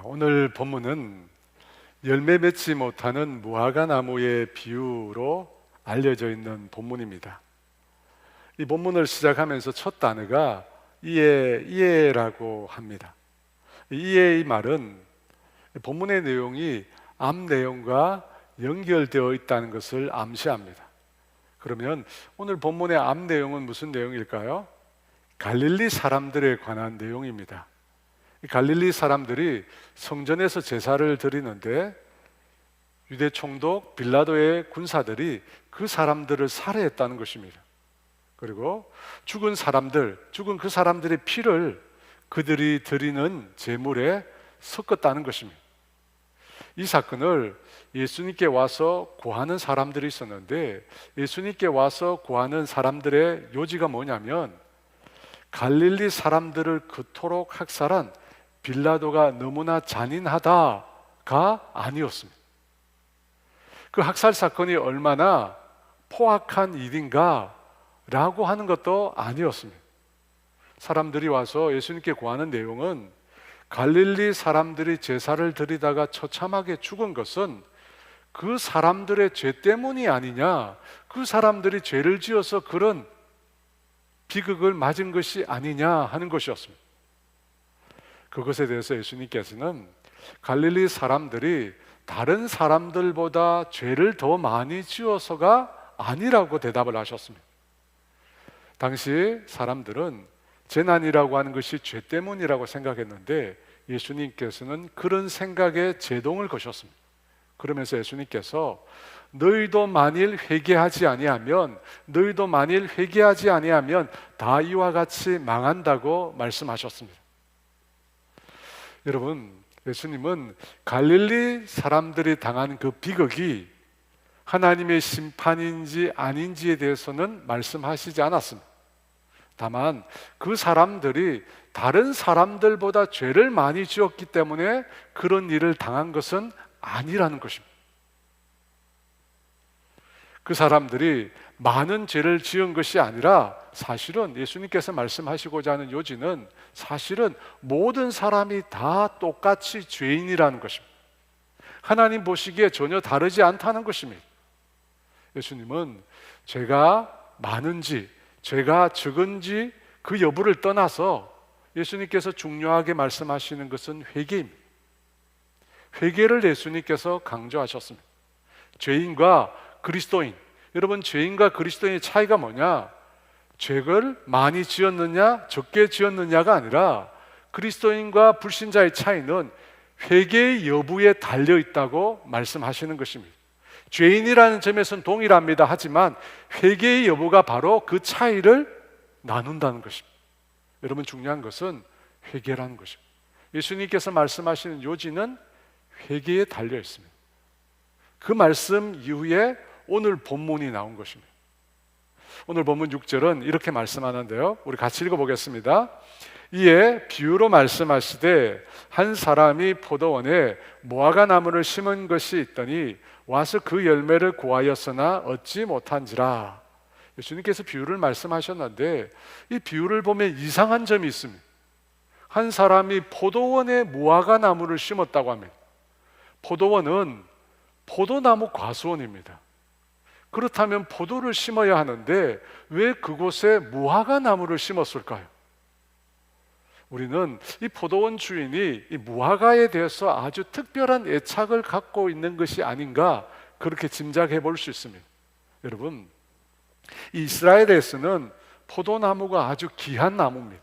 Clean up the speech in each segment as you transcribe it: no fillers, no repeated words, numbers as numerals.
오늘 본문은 열매 맺지 못하는 무화과 나무의 비유로 알려져 있는 본문입니다. 이 본문을 시작하면서 첫 단어가 이해라고 합니다. 이해의 말은 본문의 내용이 앞 내용과 연결되어 있다는 것을 암시합니다. 그러면 오늘 본문의 앞 내용은 무슨 내용일까요? 갈릴리 사람들에 관한 내용입니다. 갈릴리 사람들이 성전에서 제사를 드리는데 유대 총독 빌라도의 군사들이 그 사람들을 살해했다는 것입니다. 그리고 죽은 그 사람들의 피를 그들이 드리는 제물에 섞었다는 것입니다. 이 사건을 예수님께 와서 구하는 사람들이 있었는데, 예수님께 와서 구하는 사람들의 요지가 뭐냐면 갈릴리 사람들을 그토록 학살한 빌라도가 너무나 잔인하다가 아니었습니다. 그 학살 사건이 얼마나 포악한 일인가 라고 하는 것도 아니었습니다. 사람들이 와서 예수님께 구하는 내용은 갈릴리 사람들이 제사를 드리다가 처참하게 죽은 것은 그 사람들의 죄 때문이 아니냐, 그 사람들이 죄를 지어서 그런 비극을 맞은 것이 아니냐 하는 것이었습니다. 그것에 대해서 예수님께서는 갈릴리 사람들이 다른 사람들보다 죄를 더 많이 지어서가 아니라고 대답을 하셨습니다. 당시 사람들은 재난이라고 하는 것이 죄 때문이라고 생각했는데 예수님께서는 그런 생각에 제동을 거셨습니다. 그러면서 예수님께서 너희도 만일 회개하지 아니하면 다 이와 같이 망한다고 말씀하셨습니다. 여러분, 예수님은 갈릴리 사람들이 당한 그 비극이 하나님의 심판인지 아닌지에 대해서는 말씀하시지 않았습니다. 다만 그 사람들이 다른 사람들보다 죄를 많이 지었기 때문에 그런 일을 당한 것은 아니라는 것입니다. 그 사람들이 많은 죄를 지은 것이 아니라 사실은 예수님께서 말씀하시고자 하는 요지는 사실은 모든 사람이 다 똑같이 죄인이라는 것입니다. 하나님 보시기에 전혀 다르지 않다는 것입니다. 예수님은 죄가 많은지 죄가 적은지 그 여부를 떠나서 예수님께서 중요하게 말씀하시는 것은 회개입니다. 회개를 예수님께서 강조하셨습니다. 죄인과 그리스도인, 여러분, 죄인과 그리스도인의 차이가 뭐냐? 죄를 많이 지었느냐 적게 지었느냐가 아니라 그리스도인과 불신자의 차이는 회개의 여부에 달려 있다고 말씀하시는 것입니다. 죄인이라는 점에서는 동일합니다. 하지만 회개의 여부가 바로 그 차이를 나눈다는 것입니다. 여러분, 중요한 것은 회개라는 것입니다. 예수님께서 말씀하시는 요지는 회개에 달려 있습니다. 그 말씀 이후에 오늘 본문이 나온 것입니다. 오늘 본문 6절은 이렇게 말씀하는데요, 우리 같이 읽어보겠습니다. 이에 비유로 말씀하시되 한 사람이 포도원에 무화과 나무를 심은 것이 있더니 와서 그 열매를 구하였으나 얻지 못한지라. 예수님께서 비유를 말씀하셨는데 이 비유를 보면 이상한 점이 있습니다. 한 사람이 포도원에 무화과 나무를 심었다고 합니다. 포도원은 포도나무 과수원입니다. 그렇다면 포도를 심어야 하는데 왜 그곳에 무화과 나무를 심었을까요? 우리는 이 포도원 주인이 이 무화과에 대해서 아주 특별한 애착을 갖고 있는 것이 아닌가 그렇게 짐작해 볼 수 있습니다. 여러분, 이스라엘에서는 포도나무가 아주 귀한 나무입니다.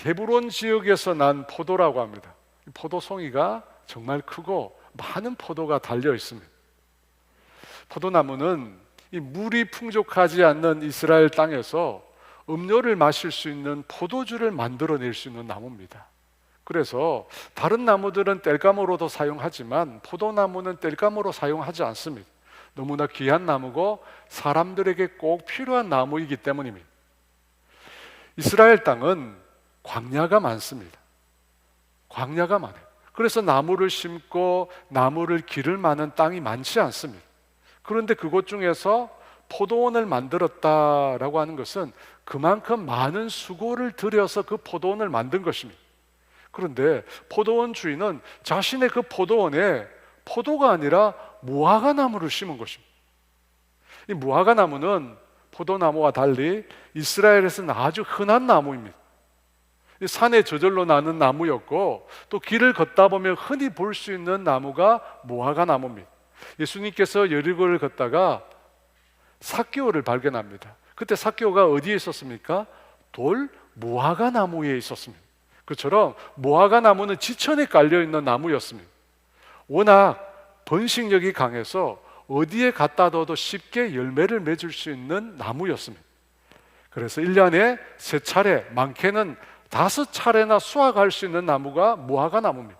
헤브론 지역에서 난 포도라고 합니다. 포도송이가 정말 크고 많은 포도가 달려 있습니다. 포도나무는 이 물이 풍족하지 않는 이스라엘 땅에서 음료를 마실 수 있는 포도주를 만들어낼 수 있는 나무입니다. 그래서 다른 나무들은 땔감으로도 사용하지만 포도나무는 땔감으로 사용하지 않습니다. 너무나 귀한 나무고 사람들에게 꼭 필요한 나무이기 때문입니다. 이스라엘 땅은 광야가 많습니다. 광야가 많아요. 그래서 나무를 심고 나무를 기를 만한 땅이 많지 않습니다. 그런데 그곳 중에서 포도원을 만들었다라고 하는 것은 그만큼 많은 수고를 들여서 그 포도원을 만든 것입니다. 그런데 포도원 주인은 자신의 그 포도원에 포도가 아니라 무화과 나무를 심은 것입니다. 이 무화과 나무는 포도나무와 달리 이스라엘에서는 아주 흔한 나무입니다. 산에 저절로 나는 나무였고, 또 길을 걷다 보면 흔히 볼 수 있는 나무가 무화과 나무입니다. 예수님께서 여리고를 걷다가 삭개오를 발견합니다. 그때 삭개오가 어디에 있었습니까? 돌 무화과 나무에 있었습니다. 그처럼 무화과 나무는 지천에 깔려 있는 나무였습니다. 워낙 번식력이 강해서 어디에 갖다 둬도 쉽게 열매를 맺을 수 있는 나무였습니다. 그래서 1년에 3차례, 많게는 5차례나 수확할 수 있는 나무가 무화과 나무입니다.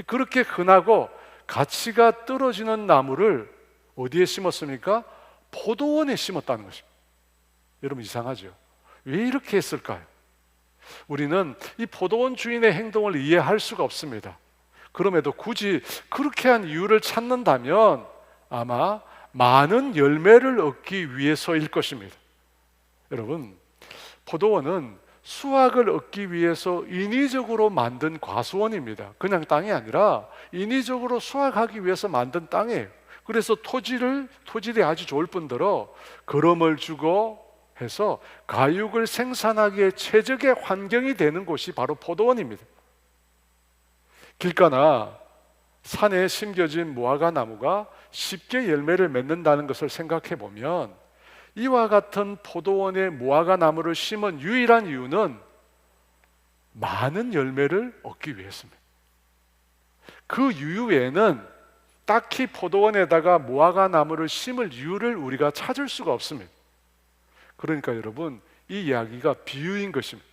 그렇게 흔하고 가치가 떨어지는 나무를 어디에 심었습니까? 포도원에 심었다는 것입니다. 여러분, 이상하죠? 왜 이렇게 했을까요? 우리는 이 포도원 주인의 행동을 이해할 수가 없습니다. 그럼에도 굳이 그렇게 한 이유를 찾는다면 아마 많은 열매를 얻기 위해서일 것입니다. 여러분, 포도원은 수확을 얻기 위해서 인위적으로 만든 과수원입니다. 그냥 땅이 아니라 인위적으로 수확하기 위해서 만든 땅이에요. 그래서 토질이 아주 좋을 뿐더러 거름을 주고 해서 가육을 생산하기에 최적의 환경이 되는 곳이 바로 포도원입니다. 길가나 산에 심겨진 무화과 나무가 쉽게 열매를 맺는다는 것을 생각해 보면 이와 같은 포도원에 무화과 나무를 심은 유일한 이유는 많은 열매를 얻기 위해서입니다. 그 이유 외에는 딱히 포도원에다가 무화과 나무를 심을 이유를 우리가 찾을 수가 없습니다. 그러니까 여러분, 이 이야기가 비유인 것입니다.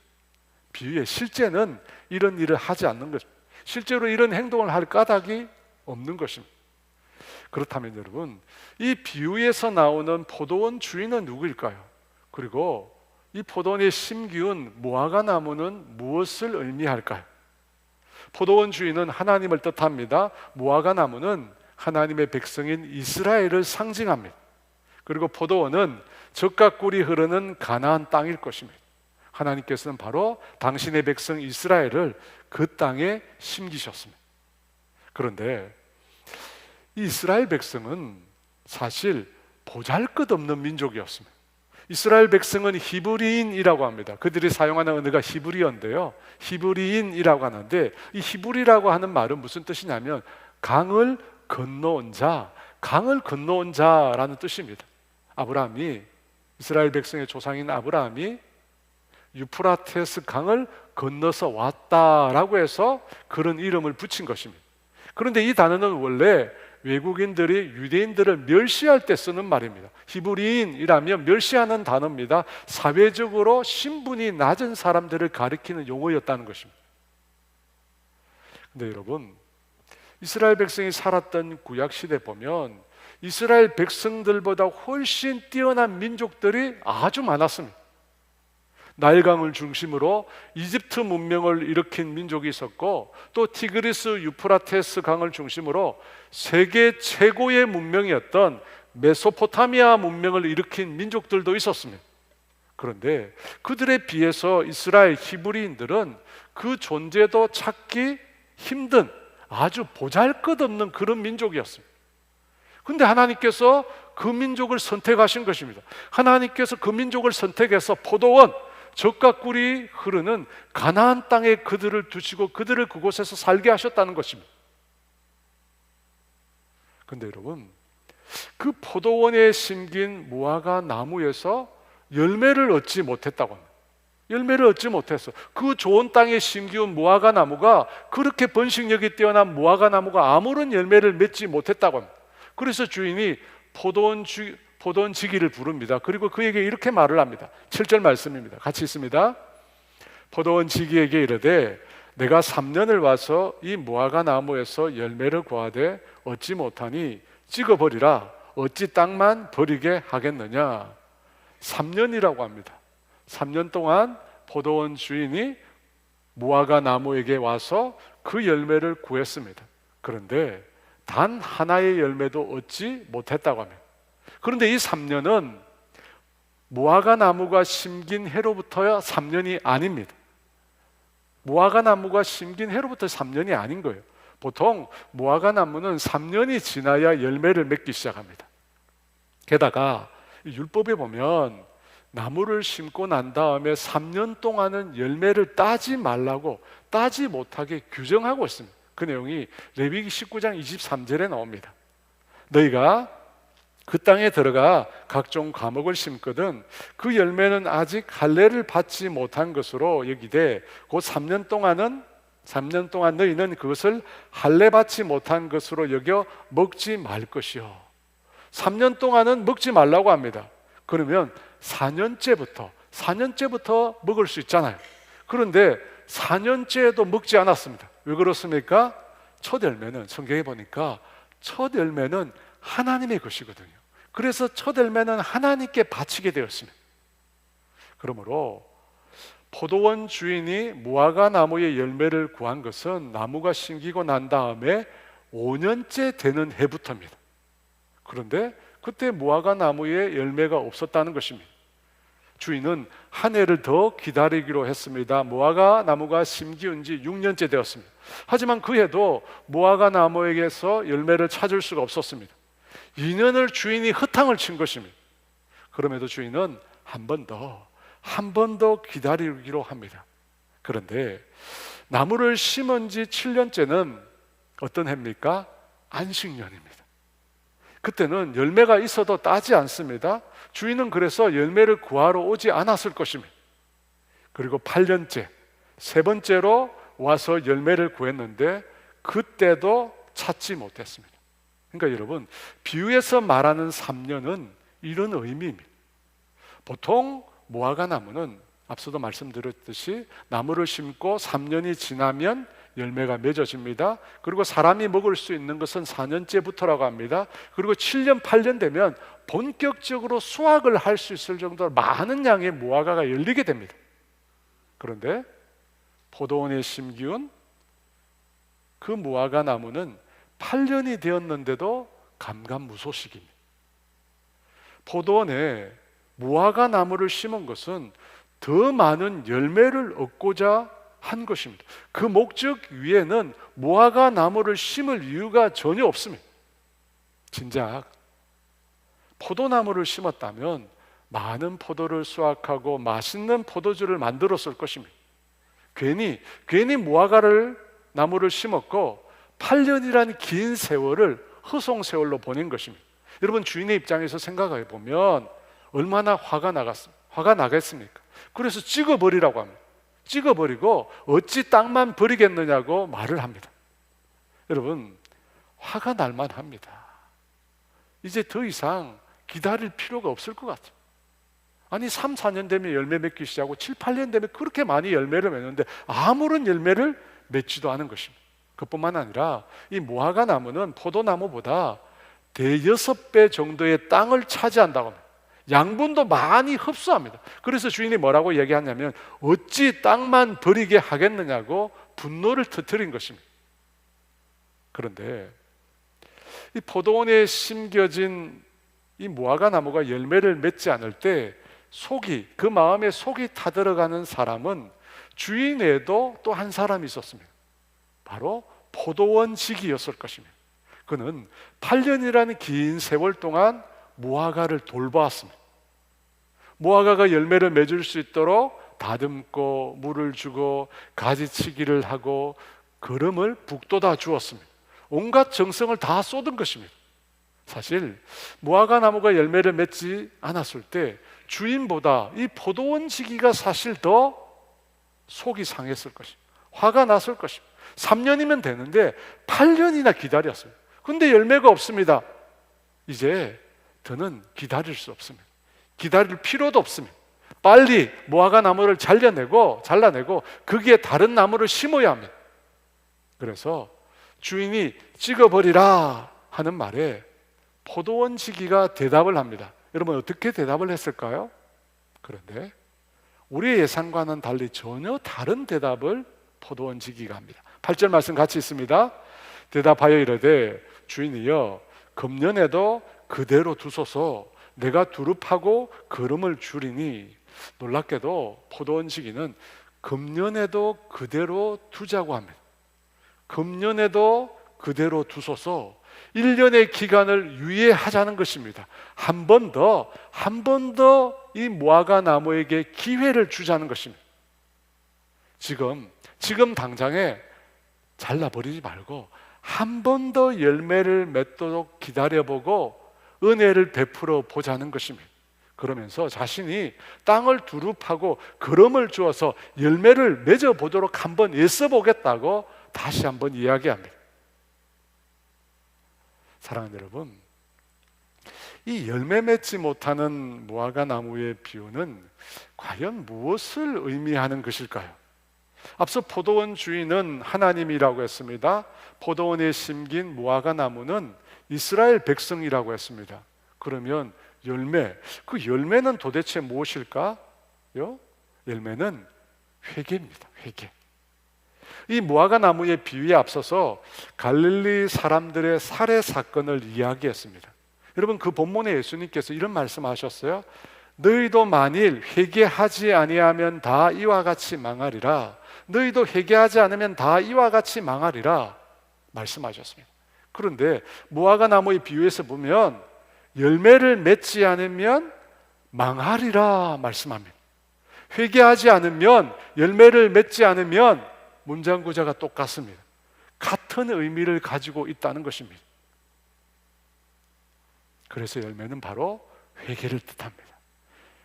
비유의 실제는 이런 일을 하지 않는 것입니다. 실제로 이런 행동을 할 까닭이 없는 것입니다. 그렇다면 여러분, 이 비유에서 나오는 포도원 주인은 누구일까요? 그리고 이 포도원에 심기운 무화과 나무는 무엇을 의미할까요? 포도원 주인은 하나님을 뜻합니다. 무화과 나무는 하나님의 백성인 이스라엘을 상징합니다. 그리고 포도원은 젖과 꿀이 흐르는 가나안 땅일 것입니다. 하나님께서는 바로 당신의 백성 이스라엘을 그 땅에 심기셨습니다. 그런데 이 이스라엘 백성은 사실 보잘것없는 민족이었습니다. 이스라엘 백성은 히브리인이라고 합니다. 그들이 사용하는 언어가 히브리어인데요, 히브리인이라고 하는데 이 히브리라고 하는 말은 무슨 뜻이냐면 강을 건너온 자, 강을 건너온 자라는 뜻입니다. 아브라함이, 이스라엘 백성의 조상인 아브라함이 유프라테스 강을 건너서 왔다라고 해서 그런 이름을 붙인 것입니다. 그런데 이 단어는 원래 외국인들이 유대인들을 멸시할 때 쓰는 말입니다. 히브리인이라면 멸시하는 단어입니다. 사회적으로 신분이 낮은 사람들을 가리키는 용어였다는 것입니다. 근데 여러분, 이스라엘 백성이 살았던 구약시대 보면 이스라엘 백성들보다 훨씬 뛰어난 민족들이 아주 많았습니다. 나일강을 중심으로 이집트 문명을 일으킨 민족이 있었고, 또 티그리스 유프라테스 강을 중심으로 세계 최고의 문명이었던 메소포타미아 문명을 일으킨 민족들도 있었습니다. 그런데 그들에 비해서 이스라엘 히브리인들은 그 존재도 찾기 힘든 아주 보잘것없는 그런 민족이었습니다. 그런데 하나님께서 그 민족을 선택하신 것입니다. 하나님께서 그 민족을 선택해서 포도원, 젖과 꿀이 흐르는 가나안 땅에 그들을 두시고 그들을 그곳에서 살게 하셨다는 것입니다. 그런데 여러분, 그 포도원에 심긴 무화과 나무에서 열매를 얻지 못했다고 합니다. 열매를 얻지 못했어. 그 좋은 땅에 심기운 무화과 나무가, 그렇게 번식력이 뛰어난 무화과 나무가 아무런 열매를 맺지 못했다고 합니다. 그래서 주인이 포도원 지기를 부릅니다. 그리고 그에게 이렇게 말을 합니다. 7절 말씀입니다. 같이 있습니다. 포도원 지기에게 이르되 내가 3년을 와서 이 무화과 나무에서 열매를 구하되 얻지 못하니 찍어버리라. 어찌 땅만 버리게 하겠느냐. 3년이라고 합니다. 3년 동안 포도원 주인이 무화과 나무에게 와서 그 열매를 구했습니다. 그런데 단 하나의 열매도 얻지 못했다고 합니다. 그런데 이 3년은 무화과 나무가 심긴 해로부터야 3년이 아닙니다. 무화과 나무가 심긴 해로부터 3년이 아닌 거예요. 보통 무화과 나무는 3년이 지나야 열매를 맺기 시작합니다. 게다가 율법에 보면 나무를 심고 난 다음에 3년 동안은 열매를 따지 말라고, 따지 못하게 규정하고 있습니다. 그 내용이 레위기 19장 23절에 나옵니다. 너희가 그 땅에 들어가 각종 과목을 심거든 그 열매는 아직 할례를 받지 못한 것으로 여기되 곧 3년 동안 너희는 그것을 할례 받지 못한 것으로 여겨 먹지 말 것이요. 3년 동안은 먹지 말라고 합니다. 그러면 4년째부터 먹을 수 있잖아요. 그런데 4년째에도 먹지 않았습니다. 왜 그렇습니까? 첫 열매는, 성경에 보니까 첫 열매는 하나님의 것이거든요. 그래서 첫 열매는 하나님께 바치게 되었습니다. 그러므로 포도원 주인이 무화과 나무의 열매를 구한 것은 나무가 심기고 난 다음에 5년째 되는 해부터입니다. 그런데 그때 무화과 나무에 열매가 없었다는 것입니다. 주인은 한 해를 더 기다리기로 했습니다. 무화과 나무가 심기운 지 6년째 되었습니다. 하지만 그 해도 무화과 나무에게서 열매를 찾을 수가 없었습니다. 2년을 주인이 허탕을 친 것입니다. 그럼에도 주인은 한 번 더 기다리기로 합니다. 그런데 나무를 심은 지 7년째는 어떤 해입니까? 안식년입니다. 그때는 열매가 있어도 따지 않습니다. 주인은 그래서 열매를 구하러 오지 않았을 것입니다. 그리고 8년째, 세 번째로 와서 열매를 구했는데 그때도 찾지 못했습니다. 그러니까 여러분, 비유에서 말하는 3년은 이런 의미입니다. 보통 무화과 나무는 앞서도 말씀드렸듯이 나무를 심고 3년이 지나면 열매가 맺어집니다. 그리고 사람이 먹을 수 있는 것은 4년째부터라고 합니다. 그리고 7년, 8년 되면 본격적으로 수확을 할 수 있을 정도로 많은 양의 무화과가 열리게 됩니다. 그런데 포도원에 심기운 그 무화과 나무는 8년이 되었는데도 감감무소식입니다. 포도원에 무화과 나무를 심은 것은 더 많은 열매를 얻고자 한 것입니다. 그 목적 위에는 무화과 나무를 심을 이유가 전혀 없습니다. 진작 포도나무를 심었다면 많은 포도를 수확하고 맛있는 포도주를 만들었을 것입니다. 괜히 무화과를 나무를 심었고 8년이라는 긴 세월을 허송세월로 보낸 것입니다. 여러분, 주인의 입장에서 생각해 보면 얼마나 화가 나겠습니까? 그래서 찍어버리라고 합니다. 찍어버리고 어찌 땅만 버리겠느냐고 말을 합니다. 여러분, 화가 날만 합니다. 이제 더 이상 기다릴 필요가 없을 것 같아요. 아니 3, 4년 되면 열매 맺기 시작하고 7, 8년 되면 그렇게 많이 열매를 맺는데 아무런 열매를 맺지도 않은 것입니다. 그뿐만 아니라 이 무화과 나무는 포도나무보다 대여섯 배 정도의 땅을 차지한다고 합니다. 양분도 많이 흡수합니다. 그래서 주인이 뭐라고 얘기하냐면 어찌 땅만 버리게 하겠느냐고 분노를 터뜨린 것입니다. 그런데 이 포도원에 심겨진 이 무화과 나무가 열매를 맺지 않을 때 그 마음에 속이 타들어가는 사람은 주인 외에도 또 한 사람이 있었습니다. 바로 포도원직이었을 것입니다. 그는 8년이라는 긴 세월 동안 무화과를 돌보았습니다. 무화과가 열매를 맺을 수 있도록 다듬고 물을 주고 가지치기를 하고 거름을 북돋아 주었습니다. 온갖 정성을 다 쏟은 것입니다. 사실 무화과 나무가 열매를 맺지 않았을 때 주인보다 이 포도원 지기가 사실 더 속이 상했을 것입니다. 화가 났을 것입니다. 3년이면 되는데 8년이나 기다렸어요. 근데 열매가 없습니다. 이제 더는 기다릴 수 없습니다. 기다릴 필요도 없습니다. 빨리 무화과 나무를 잘라내고 거기에 다른 나무를 심어야 합니다. 그래서 주인이 찍어버리라 하는 말에 포도원 지기가 대답을 합니다. 여러분, 어떻게 대답을 했을까요? 그런데 우리의 예상과는 달리 전혀 다른 대답을 포도원 지기가 합니다. 8절 말씀 같이 있습니다. 대답하여 이르되 주인이여 금년에도 그대로 두소서 내가 두릅하고 거름을 주리니. 놀랍게도 포도원 지기는 금년에도 그대로 두자고 합니다. 금년에도 그대로 두소서. 1년의 기간을 유예하자는 것입니다. 한 번 더 이 무화과 나무에게 기회를 주자는 것입니다. 지금 당장에 잘라버리지 말고 한 번 더 열매를 맺도록 기다려보고 은혜를 베풀어 보자는 것입니다. 그러면서 자신이 땅을 두루 파고 거름을 주어서 열매를 맺어보도록 한번 애써보겠다고 다시 한번 이야기합니다. 사랑하는 여러분, 이 열매 맺지 못하는 무화과 나무의 비유는 과연 무엇을 의미하는 것일까요? 앞서 포도원 주인은 하나님이라고 했습니다. 포도원에 심긴 무화과 나무는 이스라엘 백성이라고 했습니다. 그러면 그 열매는 도대체 무엇일까요? 열매는 회개입니다. 회개. 이 무화과 나무의 비유에 앞서서 갈릴리 사람들의 살해 사건을 이야기했습니다. 여러분, 그 본문에 예수님께서 이런 말씀하셨어요. 너희도 만일 회개하지 아니하면 다 이와 같이 망하리라. 너희도 회개하지 않으면 다 이와 같이 망하리라 말씀하셨습니다. 그런데 무화과 나무의 비유에서 보면 열매를 맺지 않으면 망하리라 말씀합니다. 회개하지 않으면, 열매를 맺지 않으면 문장 구조가 똑같습니다. 같은 의미를 가지고 있다는 것입니다. 그래서 열매는 바로 회개를 뜻합니다.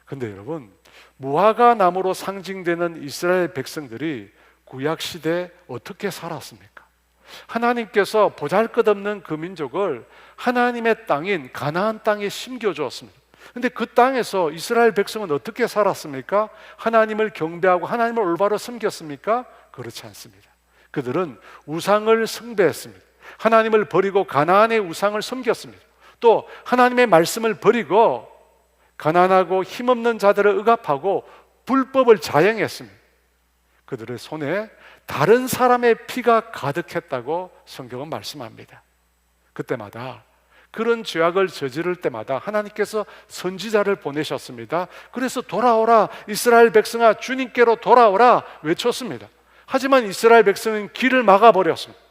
그런데 여러분, 무화과 나무로 상징되는 이스라엘 백성들이 구약 시대에 어떻게 살았습니까? 하나님께서 보잘것없는 그 민족을 하나님의 땅인 가나안 땅에 심겨주었습니다. 그런데 그 땅에서 이스라엘 백성은 어떻게 살았습니까? 하나님을 경배하고 하나님을 올바로 섬겼습니까? 그렇지 않습니다. 그들은 우상을 숭배했습니다. 하나님을 버리고 가나안의 우상을 섬겼습니다. 또 하나님의 말씀을 버리고 가난하고 힘없는 자들을 억압하고 불법을 자행했습니다. 그들의 손에 다른 사람의 피가 가득했다고 성경은 말씀합니다. 그때마다, 그런 죄악을 저지를 때마다 하나님께서 선지자를 보내셨습니다. 그래서 돌아오라, 이스라엘 백성아, 주님께로 돌아오라 외쳤습니다. 하지만 이스라엘 백성은 길을 막아버렸습니다.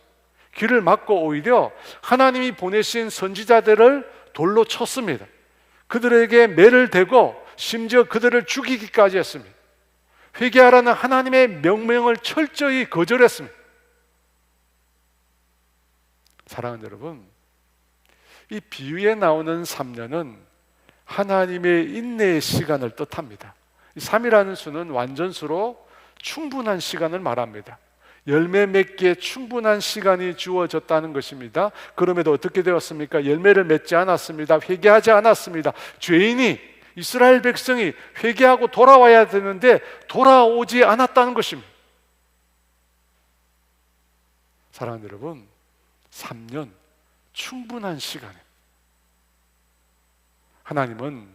길을 막고 오히려 하나님이 보내신 선지자들을 돌로 쳤습니다. 그들에게 매를 대고 심지어 그들을 죽이기까지 했습니다. 회개하라는 하나님의 명령을 철저히 거절했습니다. 사랑하는 여러분, 이 비유에 나오는 3년은 하나님의 인내의 시간을 뜻합니다. 이 3이라는 수는 완전수로 충분한 시간을 말합니다. 열매 맺기에 충분한 시간이 주어졌다는 것입니다. 그럼에도 어떻게 되었습니까? 열매를 맺지 않았습니다. 회개하지 않았습니다. 죄인이, 이스라엘 백성이 회개하고 돌아와야 되는데 돌아오지 않았다는 것입니다. 사랑하는 여러분, 3년 충분한 시간입니다. 하나님은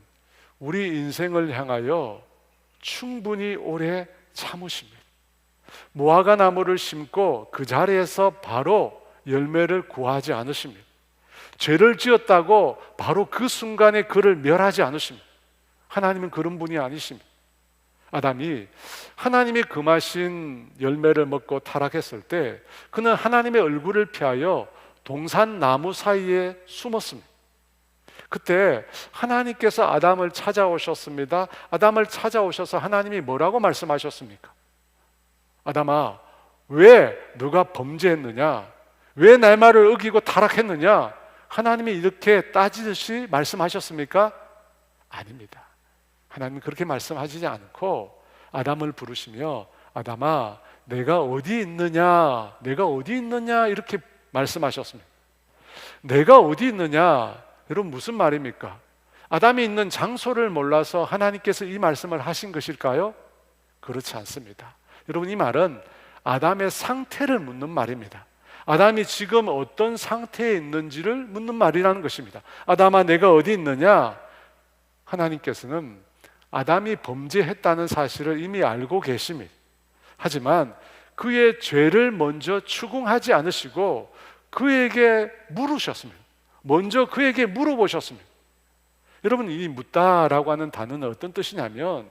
우리 인생을 향하여 충분히 오래 참으십니다. 무화과 나무를 심고 그 자리에서 바로 열매를 구하지 않으십니다. 죄를 지었다고 바로 그 순간에 그를 멸하지 않으십니다. 하나님은 그런 분이 아니십니다. 아담이 하나님이 금하신 열매를 먹고 타락했을 때 그는 하나님의 얼굴을 피하여 동산 나무 사이에 숨었습니다. 그때 하나님께서 아담을 찾아오셨습니다. 아담을 찾아오셔서 하나님이 뭐라고 말씀하셨습니까? 아담아, 왜 너가 범죄했느냐? 왜 내 말을 어기고 타락했느냐? 하나님이 이렇게 따지듯이 말씀하셨습니까? 아닙니다. 하나님은 그렇게 말씀하시지 않고 아담을 부르시며 아담아, 내가 어디 있느냐? 내가 어디 있느냐? 이렇게 말씀하셨습니다. 내가 어디 있느냐? 여러분, 무슨 말입니까? 아담이 있는 장소를 몰라서 하나님께서 이 말씀을 하신 것일까요? 그렇지 않습니다. 여러분, 이 말은 아담의 상태를 묻는 말입니다. 아담이 지금 어떤 상태에 있는지를 묻는 말이라는 것입니다. 아담아, 내가 어디 있느냐? 하나님께서는 아담이 범죄했다는 사실을 이미 알고 계십니다. 하지만 그의 죄를 먼저 추궁하지 않으시고 그에게 물으셨습니다. 먼저 그에게 물어보셨습니다. 여러분, 이 묻다라고 하는 단어는 어떤 뜻이냐면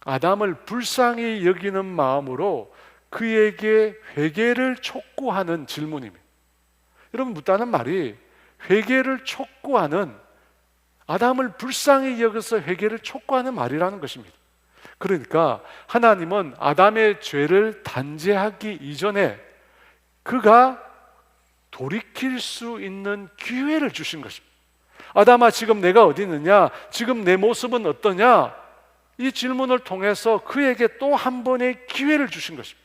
아담을 불쌍히 여기는 마음으로 그에게 회개를 촉구하는 질문입니다. 여러분, 묻다는 말이 회개를 촉구하는, 아담을 불쌍히 여겨서 회개를 촉구하는 말이라는 것입니다. 그러니까 하나님은 아담의 죄를 단죄하기 이전에 그가 돌이킬 수 있는 기회를 주신 것입니다. 아담아, 지금 내가 어디 있느냐? 지금 내 모습은 어떠냐? 이 질문을 통해서 그에게 또 한 번의 기회를 주신 것입니다.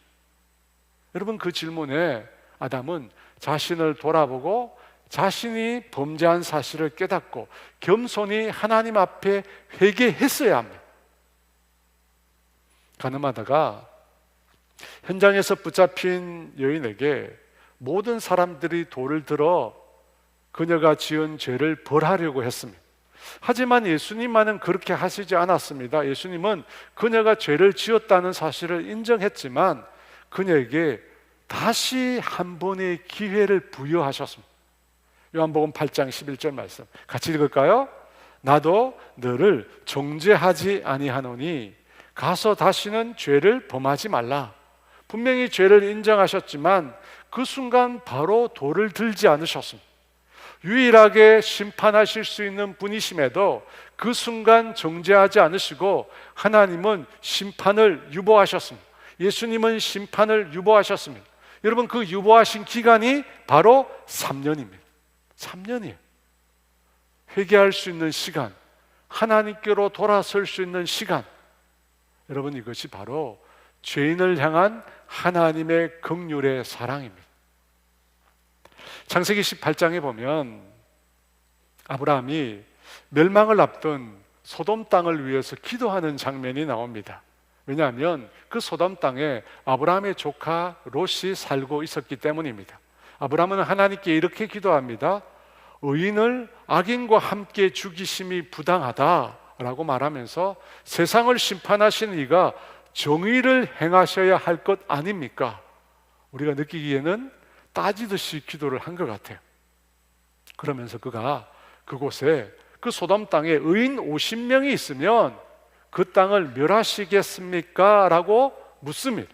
여러분, 그 질문에 아담은 자신을 돌아보고 자신이 범죄한 사실을 깨닫고 겸손히 하나님 앞에 회개했어야 합니다. 가늠하다가 현장에서 붙잡힌 여인에게 모든 사람들이 돌을 들어 그녀가 지은 죄를 벌하려고 했습니다. 하지만 예수님만은 그렇게 하시지 않았습니다. 예수님은 그녀가 죄를 지었다는 사실을 인정했지만 그녀에게 다시 한 번의 기회를 부여하셨습니다. 요한복음 8장 11절 말씀 같이 읽을까요? 나도 너를 정죄하지 아니하노니 가서 다시는 죄를 범하지 말라. 분명히 죄를 인정하셨지만 그 순간 바로 돌을 들지 않으셨습니다. 유일하게 심판하실 수 있는 분이심에도 그 순간 정죄하지 않으시고 하나님은 심판을 유보하셨습니다. 예수님은 심판을 유보하셨습니다. 여러분, 그 유보하신 기간이 바로 3년입니다. 3년이에요. 회개할 수 있는 시간, 하나님께로 돌아설 수 있는 시간. 여러분, 이것이 바로 죄인을 향한 하나님의 긍휼의 사랑입니다. 창세기 18장에 보면 아브라함이 멸망을 앞둔 소돔 땅을 위해서 기도하는 장면이 나옵니다. 왜냐하면 그 소돔 땅에 아브라함의 조카 롯이 살고 있었기 때문입니다. 아브라함은 하나님께 이렇게 기도합니다. 의인을 악인과 함께 죽이심이 부당하다라고 말하면서 세상을 심판하신 이가 정의를 행하셔야 할 것 아닙니까? 우리가 느끼기에는 따지듯이 기도를 한 것 같아요. 그러면서 그가 그곳에 그 소돔 땅에 의인 50명이 있으면 그 땅을 멸하시겠습니까? 라고 묻습니다.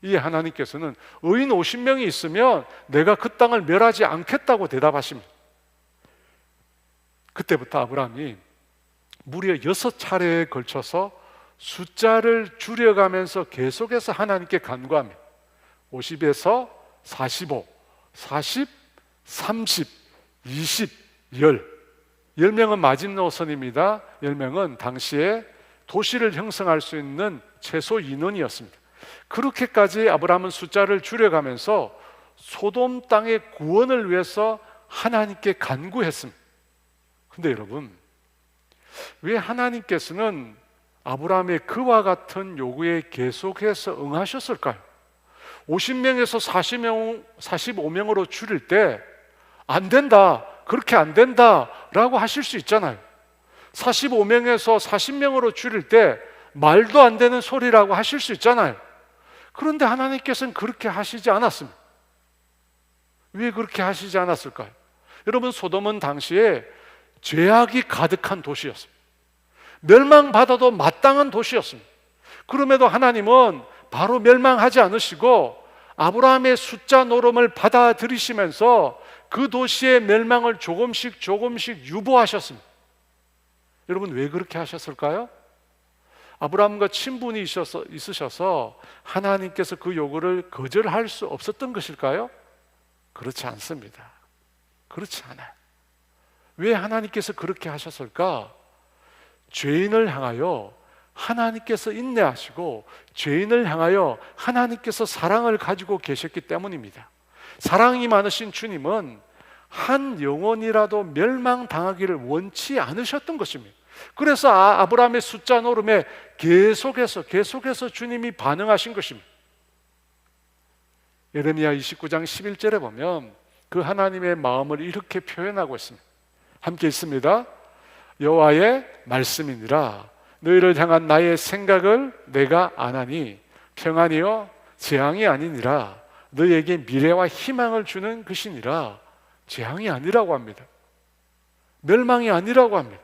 이 하나님께서는 의인 50명이 있으면 내가 그 땅을 멸하지 않겠다고 대답하십니다. 그때부터 아브라함이 무려 6차례에 걸쳐서 숫자를 줄여가면서 계속해서 하나님께 간구합니다. 50에서 45, 40, 30, 20, 10. 10명은 마지노선입니다. 10명은 당시에 도시를 형성할 수 있는 최소 인원이었습니다. 그렇게까지 아브라함은 숫자를 줄여가면서 소돔 땅의 구원을 위해서 하나님께 간구했습니다. 근데 여러분, 왜 하나님께서는 아브라함의 그와 같은 요구에 계속해서 응하셨을까요? 50명에서 45명으로 줄일 때 안 된다, 그렇게 안 된다 라고 하실 수 있잖아요. 45명에서 40명으로 줄일 때 말도 안 되는 소리라고 하실 수 있잖아요. 그런데 하나님께서는 그렇게 하시지 않았습니다. 왜 그렇게 하시지 않았을까요? 여러분, 소돔은 당시에 죄악이 가득한 도시였습니다. 멸망받아도 마땅한 도시였습니다. 그럼에도 하나님은 바로 멸망하지 않으시고 아브라함의 숫자 노름을 받아들이시면서 그 도시의 멸망을 조금씩 유보하셨습니다. 여러분, 왜 그렇게 하셨을까요? 아브라함과 친분이 있으셔서 하나님께서 그 요구를 거절할 수 없었던 것일까요? 그렇지 않습니다. 그렇지 않아요. 왜 하나님께서 그렇게 하셨을까? 죄인을 향하여 하나님께서 인내하시고 죄인을 향하여 하나님께서 사랑을 가지고 계셨기 때문입니다. 사랑이 많으신 주님은 한 영혼이라도 멸망당하기를 원치 않으셨던 것입니다. 그래서 아브라함의 숫자 노름에 계속해서 주님이 반응하신 것입니다. 예레미야 29장 11절에 보면 그 하나님의 마음을 이렇게 표현하고 있습니다. 함께 있습니다. 여호와의 말씀이니라. 너희를 향한 나의 생각을 내가 아나니 평안이요 재앙이 아니니라. 너희에게 미래와 희망을 주는 것이니라. 재앙이 아니라고 합니다. 멸망이 아니라고 합니다.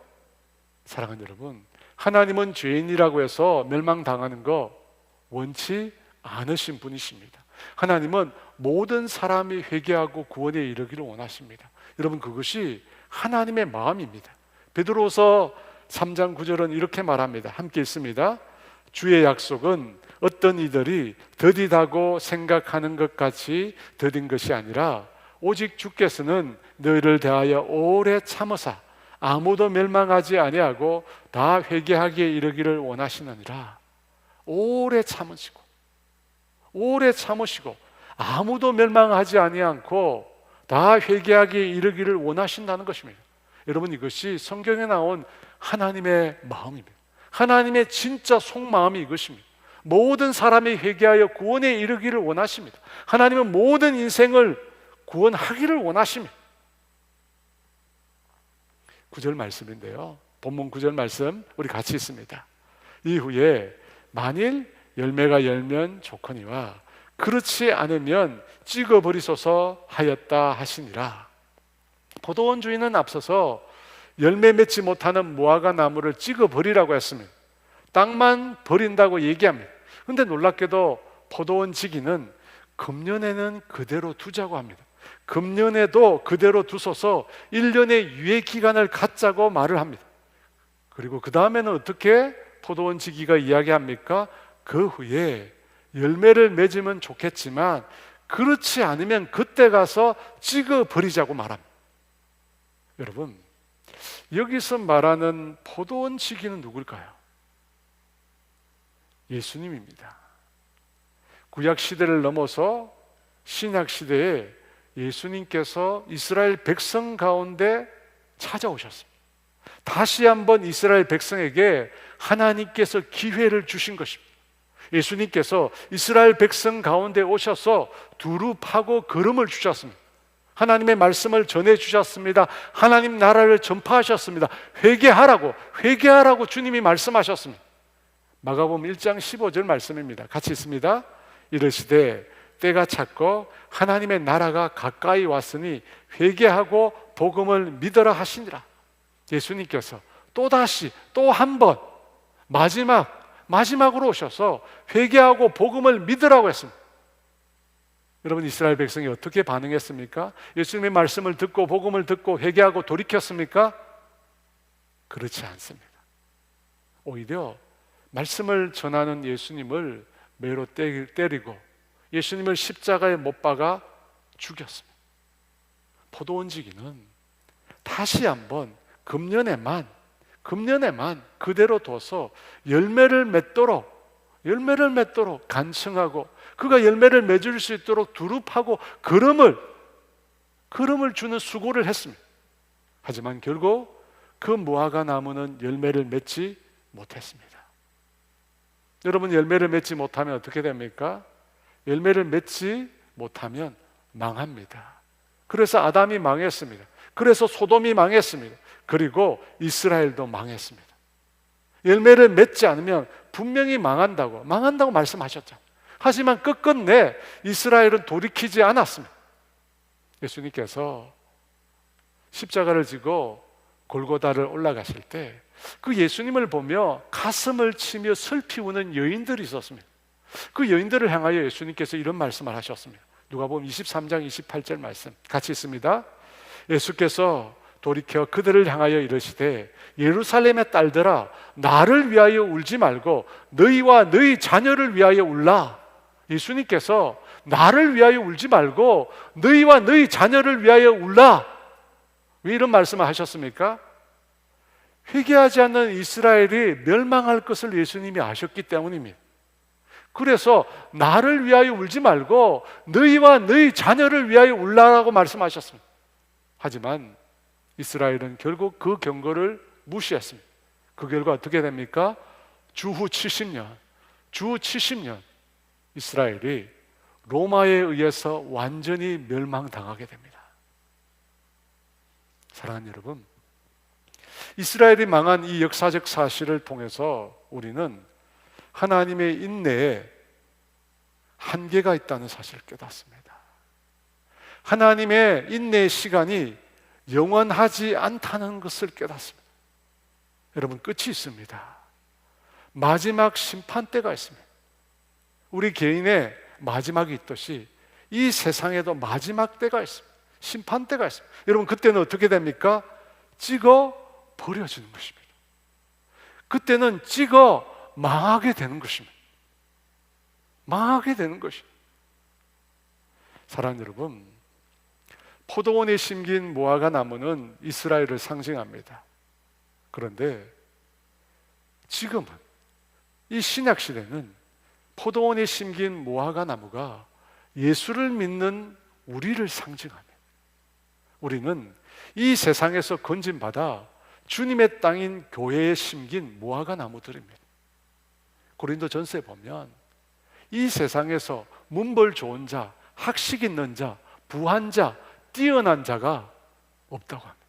사랑하는 여러분, 하나님은 죄인이라고 해서 멸망당하는 거 원치 않으신 분이십니다. 하나님은 모든 사람이 회개하고 구원에 이르기를 원하십니다. 여러분, 그것이 하나님의 마음입니다. 베드로서 3장 9절은 이렇게 말합니다. 함께 읽습니다. 주의 약속은 어떤 이들이 더디다고 생각하는 것 같이 더딘 것이 아니라 오직 주께서는 너희를 대하여 오래 참으사 아무도 멸망하지 아니하고 다 회개하기에 이르기를 원하시느니라. 오래 참으시고 아무도 멸망하지 아니하고 다 회개하기에 이르기를 원하신다는 것입니다. 여러분, 이것이 성경에 나온 하나님의 마음입니다. 하나님의 진짜 속마음이 이것입니다. 모든 사람이 회개하여 구원에 이르기를 원하십니다. 하나님은 모든 인생을 구원하기를 원하십니다. 9절 말씀인데요, 본문 9절 말씀 우리 같이 읽습니다. 이후에 만일 열매가 열면 좋거니와 그렇지 않으면 찍어버리소서 하였다 하시니라. 포도원 주인은 앞서서 열매 맺지 못하는 무화과 나무를 찍어버리라고 했습니다. 땅만 버린다고 얘기합니다. 그런데 놀랍게도 포도원 지기는 금년에는 그대로 두자고 합니다. 금년에도 그대로 두소서 1년의 유예 기간을 갖자고 말을 합니다. 그리고 그 다음에는 어떻게 포도원 지기가 이야기합니까? 그 후에 열매를 맺으면 좋겠지만 그렇지 않으면 그때 가서 찍어버리자고 말합니다. 여러분, 여기서 말하는 포도원 지기는 누굴까요? 예수님입니다. 구약 시대를 넘어서 신약 시대에 예수님께서 이스라엘 백성 가운데 찾아오셨습니다. 다시 한번 이스라엘 백성에게 하나님께서 기회를 주신 것입니다. 예수님께서 이스라엘 백성 가운데 오셔서 두루 파고 걸음을 주셨습니다. 하나님의 말씀을 전해주셨습니다. 하나님 나라를 전파하셨습니다. 회개하라고 주님이 말씀하셨습니다. 마가복음 1장 15절 말씀입니다. 같이 읽습니다. 이르시되 때가 찼고 하나님의 나라가 가까이 왔으니 회개하고 복음을 믿어라 하시니라. 예수님께서 또다시 또 한 번 마지막으로 오셔서 회개하고 복음을 믿으라고 했습니다. 여러분, 이스라엘 백성이 어떻게 반응했습니까? 예수님의 말씀을 듣고 복음을 듣고 회개하고 돌이켰습니까? 그렇지 않습니다. 오히려 말씀을 전하는 예수님을 매로 때리고 예수님을 십자가에 못 박아 죽였습니다. 포도원 지기는 다시 한번 금년에만 그대로 둬서 열매를 맺도록 간청하고 그가 열매를 맺을 수 있도록 두루 파고 걸음을 주는 수고를 했습니다. 하지만 결국 그 무화과 나무는 열매를 맺지 못했습니다. 여러분, 열매를 맺지 못하면 어떻게 됩니까? 열매를 맺지 못하면 망합니다. 그래서 아담이 망했습니다. 그래서 소돔이 망했습니다. 그리고 이스라엘도 망했습니다. 열매를 맺지 않으면 분명히 망한다고 말씀하셨죠. 하지만 끝끝내 이스라엘은 돌이키지 않았습니다. 예수님께서 십자가를 지고 골고다를 올라가실 때 그 예수님을 보며 가슴을 치며 슬피 우는 여인들이 있었습니다. 그 여인들을 향하여 예수님께서 이런 말씀을 하셨습니다. 누가복음 23장 28절 말씀 같이 있습니다. 예수께서 돌이켜 그들을 향하여 이르시되 예루살렘의 딸들아, 나를 위하여 울지 말고 너희와 너희 자녀를 위하여 울라. 예수님께서 나를 위하여 울지 말고 너희와 너희 자녀를 위하여 울라. 왜 이런 말씀을 하셨습니까? 회개하지 않는 이스라엘이 멸망할 것을 예수님이 아셨기 때문입니다. 그래서 나를 위하여 울지 말고 너희와 너희 자녀를 위하여 울라라고 말씀하셨습니다. 하지만 이스라엘은 결국 그 경고를 무시했습니다. 그 결과 어떻게 됩니까? 주후 70년 이스라엘이 로마에 의해서 완전히 멸망당하게 됩니다. 사랑하는 여러분, 이스라엘이 망한 이 역사적 사실을 통해서 우리는 하나님의 인내에 한계가 있다는 사실을 깨닫습니다. 하나님의 인내의 시간이 영원하지 않다는 것을 깨닫습니다. 여러분, 끝이 있습니다. 마지막 심판 때가 있습니다. 우리 개인의 마지막이 있듯이 이 세상에도 마지막 때가 있습니다. 심판 때가 있습니다. 여러분, 그때는 어떻게 됩니까? 찍어 버려지는 것입니다. 그때는 찍어 망하게 되는 것입니다. 망하게 되는 것입니다. 사랑하는 여러분, 포도원에 심긴 무화과 나무는 이스라엘을 상징합니다. 그런데 지금은, 이 신약 시대는 포도원에 심긴 무화과 나무가 예수를 믿는 우리를 상징합니다. 우리는 이 세상에서 건진받아 주님의 땅인 교회에 심긴 무화과 나무들입니다. 고린도전서에 보면 이 세상에서 문벌 좋은 자, 학식 있는 자, 부한 자, 뛰어난 자가 없다고 합니다.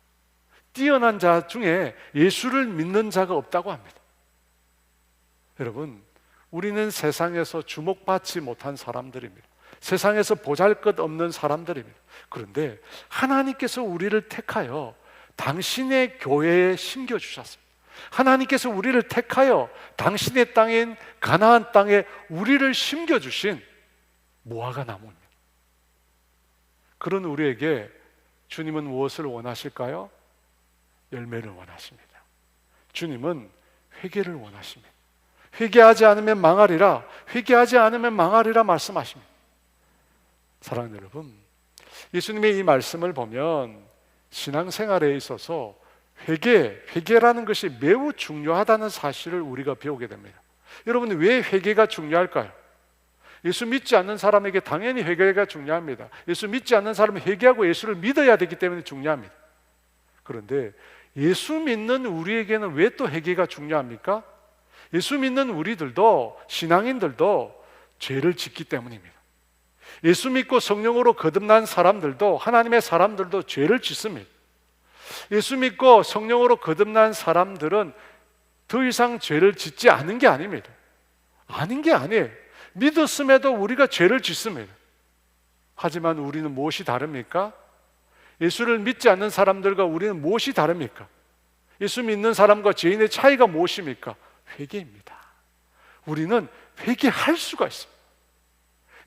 뛰어난 자 중에 예수를 믿는 자가 없다고 합니다. 여러분, 우리는 세상에서 주목받지 못한 사람들입니다. 세상에서 보잘것없는 사람들입니다. 그런데 하나님께서 우리를 택하여 당신의 교회에 심겨주셨습니다. 하나님께서 우리를 택하여 당신의 땅인 가나안 땅에 우리를 심겨주신 무화과 나무입니다. 그런 우리에게 주님은 무엇을 원하실까요? 열매를 원하십니다. 주님은 회개를 원하십니다. 회개하지 않으면 망하리라, 회개하지 않으면 망하리라 말씀하십니다. 사랑하는 여러분, 예수님의 이 말씀을 보면 신앙생활에 있어서 회개라는 것이 매우 중요하다는 사실을 우리가 배우게 됩니다. 여러분, 왜 회개가 중요할까요? 예수 믿지 않는 사람에게 당연히 회개가 중요합니다. 예수 믿지 않는 사람은 회개하고 예수를 믿어야 되기 때문에 중요합니다. 그런데 예수 믿는 우리에게는 왜 또 회개가 중요합니까? 예수 믿는 우리들도, 신앙인들도 죄를 짓기 때문입니다. 예수 믿고 성령으로 거듭난 사람들도, 하나님의 사람들도 죄를 짓습니다. 예수 믿고 성령으로 거듭난 사람들은 더 이상 죄를 짓지 않은 게 아닙니다. 아닌 게 아니에요. 믿었음에도 우리가 죄를 짓습니다. 하지만 우리는 무엇이 다릅니까? 예수를 믿지 않는 사람들과 우리는 무엇이 다릅니까? 예수 믿는 사람과 죄인의 차이가 무엇입니까? 회개입니다. 우리는 회개할 수가 있습니다.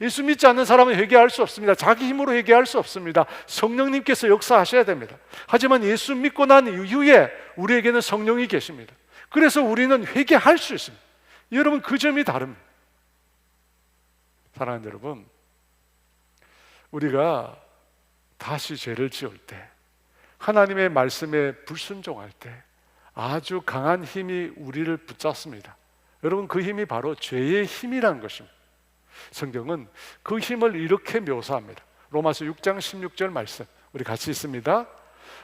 예수 믿지 않는 사람은 회개할 수 없습니다. 자기 힘으로 회개할 수 없습니다. 성령님께서 역사하셔야 됩니다. 하지만 예수 믿고 난 이후에 우리에게는 성령이 계십니다. 그래서 우리는 회개할 수 있습니다. 여러분, 그 점이 다릅니다. 사랑하는 여러분, 우리가 다시 죄를 지을 때, 하나님의 말씀에 불순종할 때 아주 강한 힘이 우리를 붙잡습니다. 여러분, 그 힘이 바로 죄의 힘이라는 것입니다. 성경은 그 힘을 이렇게 묘사합니다. 로마서 6장 16절 말씀, 우리 같이 읽습니다.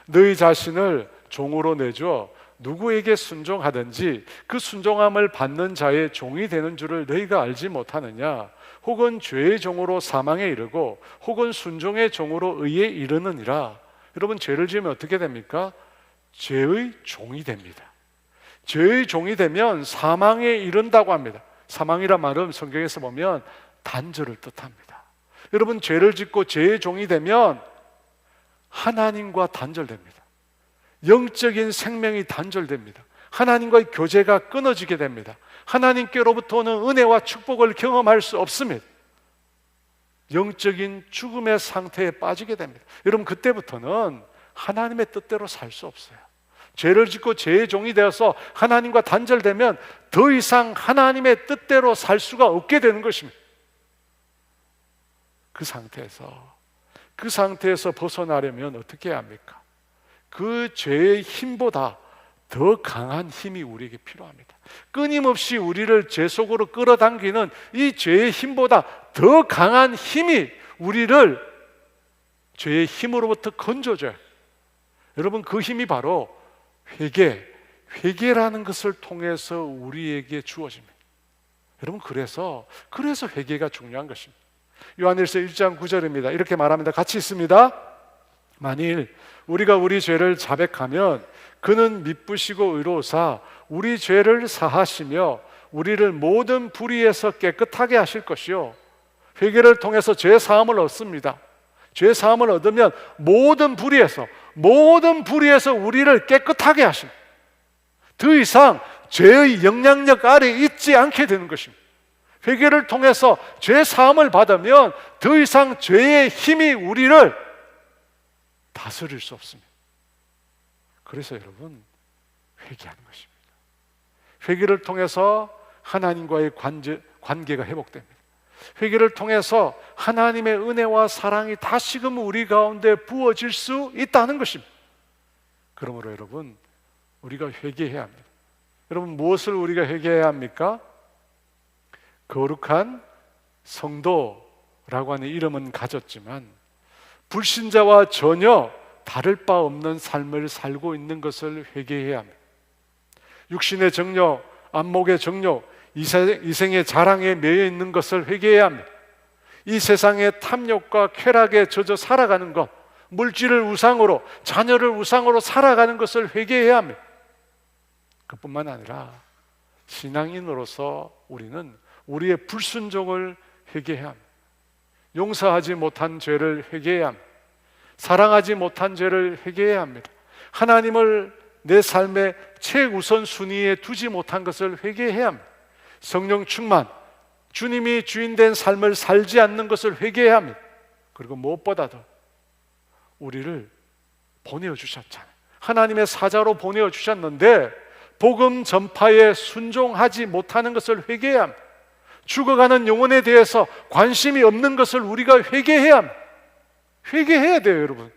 너희 자신을 종으로 내주어 누구에게 순종하든지 그 순종함을 받는 자의 종이 되는 줄을 너희가 알지 못하느냐? 혹은 죄의 종으로 사망에 이르고 혹은 순종의 종으로 의에 이르느니라. 여러분, 죄를 지으면 어떻게 됩니까? 죄의 종이 됩니다. 죄의 종이 되면 사망에 이른다고 합니다. 사망이란 말은 성경에서 보면 단절을 뜻합니다. 여러분, 죄를 짓고 죄의 종이 되면 하나님과 단절됩니다. 영적인 생명이 단절됩니다. 하나님과의 교제가 끊어지게 됩니다. 하나님께로부터 오는 은혜와 축복을 경험할 수 없습니다. 영적인 죽음의 상태에 빠지게 됩니다. 여러분, 그때부터는 하나님의 뜻대로 살 수 없어요. 죄를 짓고 죄의 종이 되어서 하나님과 단절되면 더 이상 하나님의 뜻대로 살 수가 없게 되는 것입니다. 그 상태에서 벗어나려면 어떻게 해야 합니까? 그 죄의 힘보다 더 강한 힘이 우리에게 필요합니다. 끊임없이 우리를 죄 속으로 끌어당기는 이 죄의 힘보다 더 강한 힘이 우리를 죄의 힘으로부터 건져줘요. 여러분, 그 힘이 바로 회개라는 것을 통해서 우리에게 주어집니다. 여러분, 그래서 회개가 중요한 것입니다. 요한일서 1장 9절입니다. 이렇게 말합니다. 같이 있습니다. 만일 우리가 우리 죄를 자백하면 그는 미쁘시고 의로우사 우리 죄를 사하시며 우리를 모든 불의에서 깨끗하게 하실 것이요. 회개를 통해서 죄 사함을 얻습니다. 죄 사함을 얻으면 모든 불의에서 우리를 깨끗하게 하십니다. 더 이상 죄의 영향력 아래 있지 않게 되는 것입니다. 회개를 통해서 죄 사함을 받으면 더 이상 죄의 힘이 우리를 다스릴 수 없습니다. 그래서 여러분, 회개하는 것입니다. 회개를 통해서 하나님과의 관계가 회복됩니다. 회개를 통해서 하나님의 은혜와 사랑이 다시금 우리 가운데 부어질 수 있다는 것입니다. 그러므로 여러분, 우리가 회개해야 합니다. 여러분, 무엇을 우리가 회개해야 합니까? 거룩한 성도라고 하는 이름은 가졌지만 불신자와 전혀 다를 바 없는 삶을 살고 있는 것을 회개해야 합니다. 육신의 정욕, 안목의 정욕, 이생의 자랑에 매여 있는 것을 회개해야 합니다. 이 세상의 탐욕과 쾌락에 젖어 살아가는 것, 물질을 우상으로, 자녀를 우상으로 살아가는 것을 회개해야 합니다. 그뿐만 아니라 신앙인으로서 우리는 우리의 불순종을 회개해야 합니다. 용서하지 못한 죄를 회개해야 합니다. 사랑하지 못한 죄를 회개해야 합니다. 하나님을 내 삶의 최우선 순위에 두지 못한 것을 회개해야 합니다. 성령 충만, 주님이 주인된 삶을 살지 않는 것을 회개해야 합니다. 그리고 무엇보다도 우리를 보내주셨잖아요. 하나님의 사자로 보내주셨는데 복음 전파에 순종하지 못하는 것을 회개해야 합니다. 죽어가는 영혼에 대해서 관심이 없는 것을 우리가 회개해야 합니다. 회개해야 돼요, 여러분.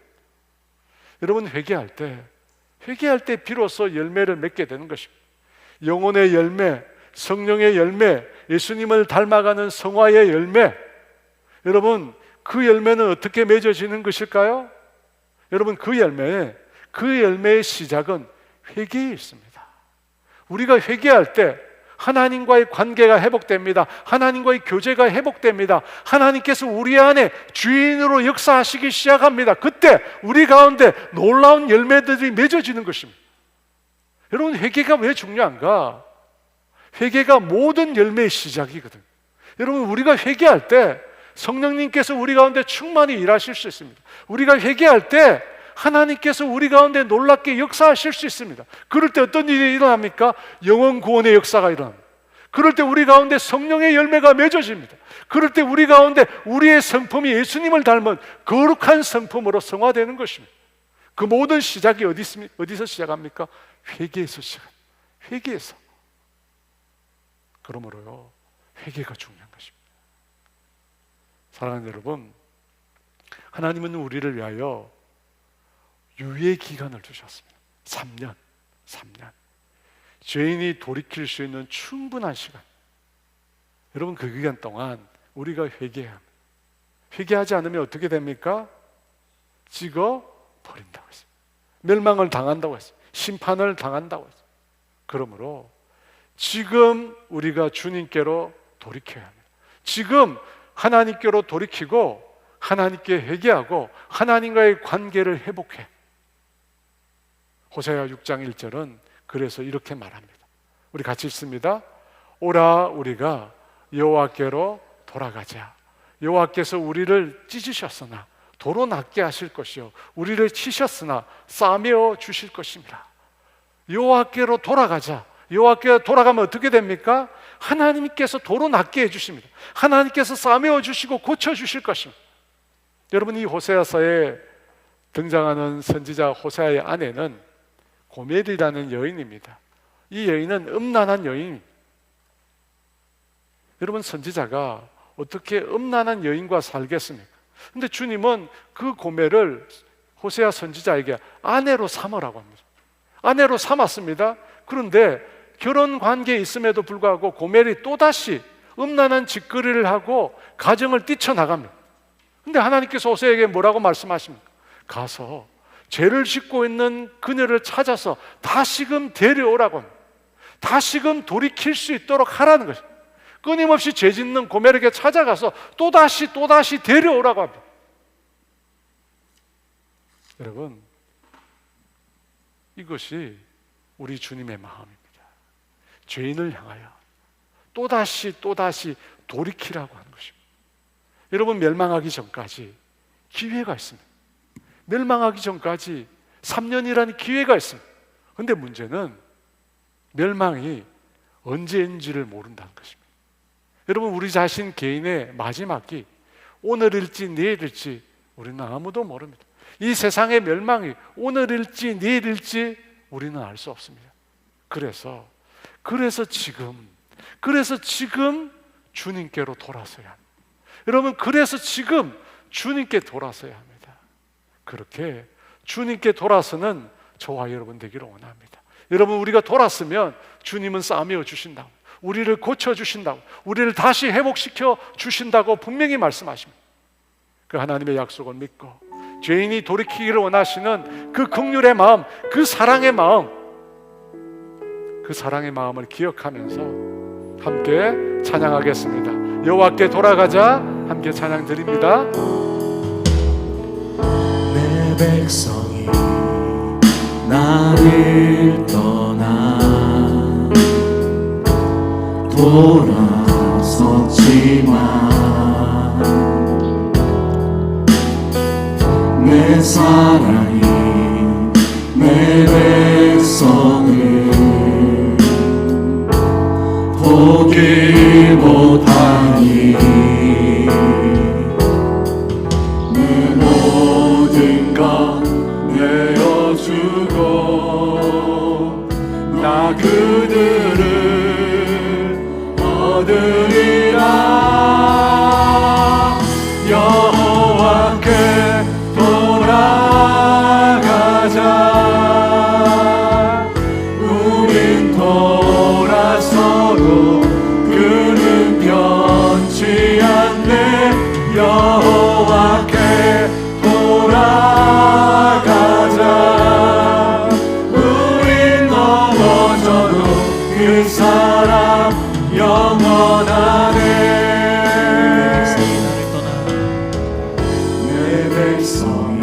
여러분, 회개할 때 비로소 열매를 맺게 되는 것입니다. 영혼의 열매, 성령의 열매, 예수님을 닮아가는 성화의 열매. 여러분, 그 열매는 어떻게 맺어지는 것일까요? 여러분, 그 열매의 시작은 회개에 있습니다. 우리가 회개할 때 하나님과의 관계가 회복됩니다. 하나님과의 교제가 회복됩니다. 하나님께서 우리 안에 주인으로 역사하시기 시작합니다. 그때 우리 가운데 놀라운 열매들이 맺어지는 것입니다. 여러분, 회개가 왜 중요한가? 회개가 모든 열매의 시작이거든요. 여러분, 우리가 회개할 때 성령님께서 우리 가운데 충만히 일하실 수 있습니다. 우리가 회개할 때 하나님께서 우리 가운데 놀랍게 역사하실 수 있습니다. 그럴 때 어떤 일이 일어납니까? 영혼 구원의 역사가 일어납니다. 그럴 때 우리 가운데 성령의 열매가 맺어집니다. 그럴 때 우리 가운데 우리의 성품이 예수님을 닮은 거룩한 성품으로 성화되는 것입니다. 그 모든 시작이 어디서 시작합니까? 회개에서 시작합니다. 회개에서. 그러므로요, 회개가 중요한 것입니다. 사랑하는 여러분, 하나님은 우리를 위하여 유예 기간을 주셨습니다. 3년. 죄인이 돌이킬 수 있는 충분한 시간. 여러분, 그 기간 동안 우리가 회개해야 합니다. 회개하지 않으면 어떻게 됩니까? 찍어 버린다고 했어요. 멸망을 당한다고 했어요. 심판을 당한다고 했어요. 그러므로 지금 우리가 주님께로 돌이켜야 합니다. 지금 하나님께로 돌이키고 하나님께 회개하고 하나님과의 관계를 회복해. 호세아 6장 1절은 그래서 이렇게 말합니다. 우리 같이 읽습니다. 오라, 우리가 여호와께로 돌아가자. 여호와께서 우리를 찢으셨으나 도로 낫게 하실 것이요 우리를 치셨으나 싸매어 주실 것입니다. 여호와께로 돌아가자. 여호와께 돌아가면 어떻게 됩니까? 하나님께서 도로 낫게 해주십니다. 하나님께서 싸매어 주시고 고쳐 주실 것입니다. 여러분, 이 호세아서에 등장하는 선지자 호세아의 아내는 고멜이라는 여인입니다. 이 여인은 음란한 여인입니다. 여러분, 선지자가 어떻게 음란한 여인과 살겠습니까? 근데 주님은 그 고멜을 호세아 선지자에게 아내로 삼으라고 합니다. 아내로 삼았습니다. 그런데 결혼 관계에 있음에도 불구하고 고멜이 또다시 음란한 짓거리를 하고 가정을 뛰쳐나갑니다. 근데 하나님께서 호세아에게 뭐라고 말씀하십니까? 가서 죄를 짓고 있는 그녀를 찾아서 다시금 데려오라고 합니다. 다시금 돌이킬 수 있도록 하라는 것입니다. 끊임없이 죄 짓는 고멜에게 찾아가서 또다시 데려오라고 합니다. 여러분, 이것이 우리 주님의 마음입니다. 죄인을 향하여 또다시 돌이키라고 하는 것입니다. 여러분, 멸망하기 전까지 기회가 있습니다. 멸망하기 전까지 3년이라는 기회가 있습니다. 그런데 문제는 멸망이 언제인지를 모른다는 것입니다. 여러분, 우리 자신 개인의 마지막이 오늘일지 내일일지 우리는 아무도 모릅니다. 이 세상의 멸망이 오늘일지 내일일지 우리는 알 수 없습니다. 그래서 지금 주님께로 돌아서야 합니다. 여러분, 그래서 지금 주님께 돌아서야 합니다. 그렇게 주님께 돌아서는 저와 여러분 되기를 원합니다. 여러분, 우리가 돌았으면 주님은 싸매어 주신다고, 우리를 고쳐주신다고, 우리를 다시 회복시켜 주신다고 분명히 말씀하십니다. 그 하나님의 약속을 믿고 죄인이 돌이키기를 원하시는 그 긍휼의 마음, 그 사랑의 마음을 기억하면서 함께 찬양하겠습니다. 여호와께 돌아가자. 함께 찬양 드립니다. 내 백성이 나를 떠나 돌아섰지만 내 사랑이 내 백성을 포기 못하니 내 모든 것 내어주고 나 그들을 얻으리라. 여호와께 돌아가자. 우린 돌아서도 그는 변치 않네. 여호와께 돌아가자. 우린 넘어져도 그 사람 영원하네. 내 백성이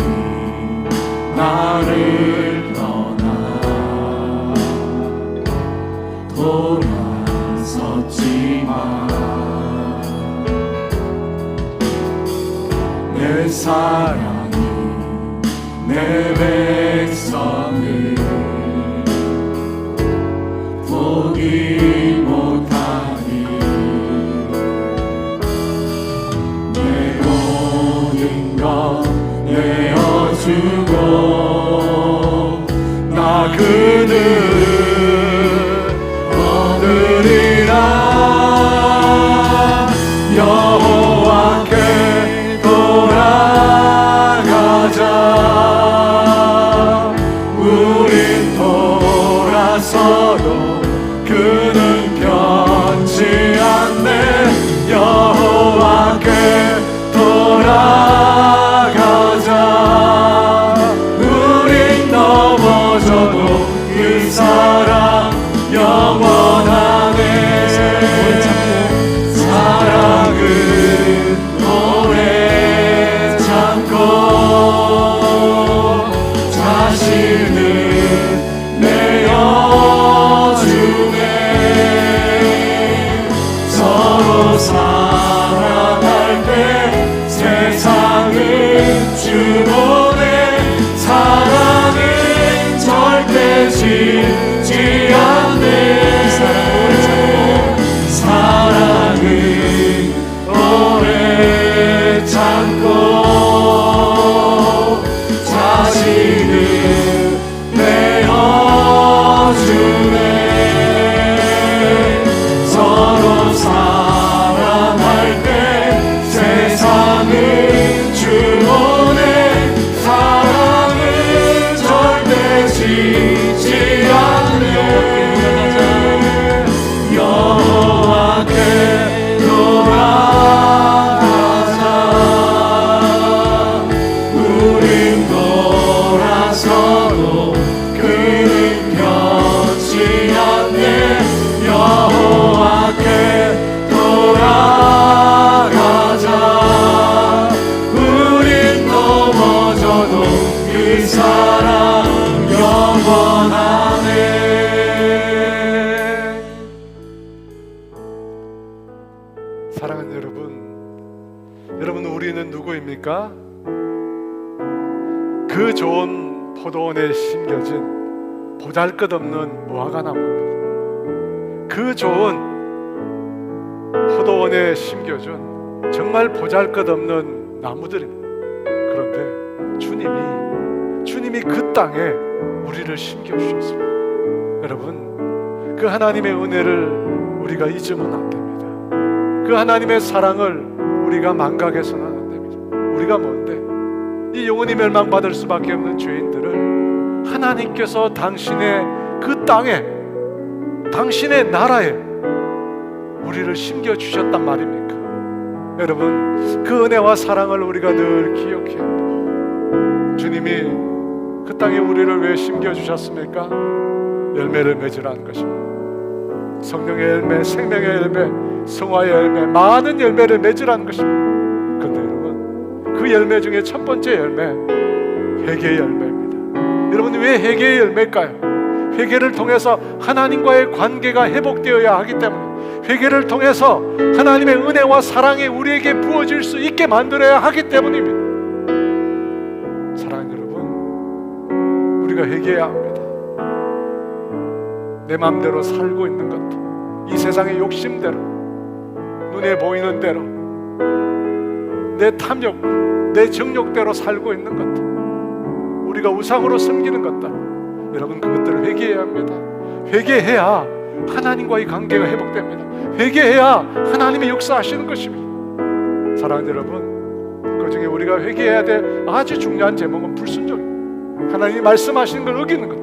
나를 떠나 돌아섰지만 내 사랑이 내 백성을 포기 못하니 내 모든 것 내어주고 나 그들을 얻으리라. 여호와께 돌아가자. 우린 돌아서도 그는 변치 않네. 여호와께 돌아가자. 우린 넘어져도 그 사랑 영원하네. 사랑은 오래 참고 자신을 내어주네. 서로 사랑할 때 세상은 주보내. 사랑은 절대 지지 않네. 사랑은 오래 참고 자신을 내어주네. 서로 사랑할 때 세상은 주보내. 사랑은 절대 지지 않네. 여호와께 돌아가자. 우린 돌아서도 그는 변치 않네. 여호와께 돌아가자. 우린 넘어져도 그 사랑 영원하네. 사랑하는 여러분, 우리는 누구입니까? 그 좋은 포도원에 심겨진 보잘것없는 무화과나무입니다. 그 좋은 포도원에 심겨준 정말 보잘것없는 나무들입니다. 그런데 주님이 그 땅에 우리를 심겨주셨습니다. 여러분, 그 하나님의 은혜를 우리가 잊으면 안 됩니다. 그 하나님의 사랑을 우리가 망각해서는 안 됩니다. 우리가 뭔데? 이 영원히 멸망받을 수밖에 없는 죄인들을 하나님께서 당신의 그 땅에, 당신의 나라에 우리를 심겨주셨단 말입니까? 여러분, 그 은혜와 사랑을 우리가 늘 기억해야 합니다. 주님이 그 땅에 우리를 왜 심겨주셨습니까? 열매를 맺으라는 것입니다. 성령의 열매, 생명의 열매, 성화의 열매, 많은 열매를 맺으라는 것입니다. 그런데 여러분, 그 열매 중에 첫 번째 열매, 회개의 열매입니다. 여러분, 왜 회개의 열매일까요? 회개를 통해서 하나님과의 관계가 회복되어야 하기 때문에, 회개를 통해서 하나님의 은혜와 사랑이 우리에게 부어질 수 있게 만들어야 하기 때문입니다. 사랑하는 여러분, 우리가 회개해야 합니다. 내 마음대로 살고 있는 것도, 이 세상의 욕심대로, 눈에 보이는 대로, 내 탐욕, 내 정욕대로 살고 있는 것도, 우리가 우상으로 섬기는 것들, 여러분, 그것들을 회개해야 합니다. 회개해야 하나님과의 관계가 회복됩니다. 회개해야 하나님의 역사하시는 것입니다. 사랑하는 여러분, 그 중에 우리가 회개해야 될 아주 중요한 제목은 불순종입니다. 하나님이 말씀하시는 걸 어기는 것,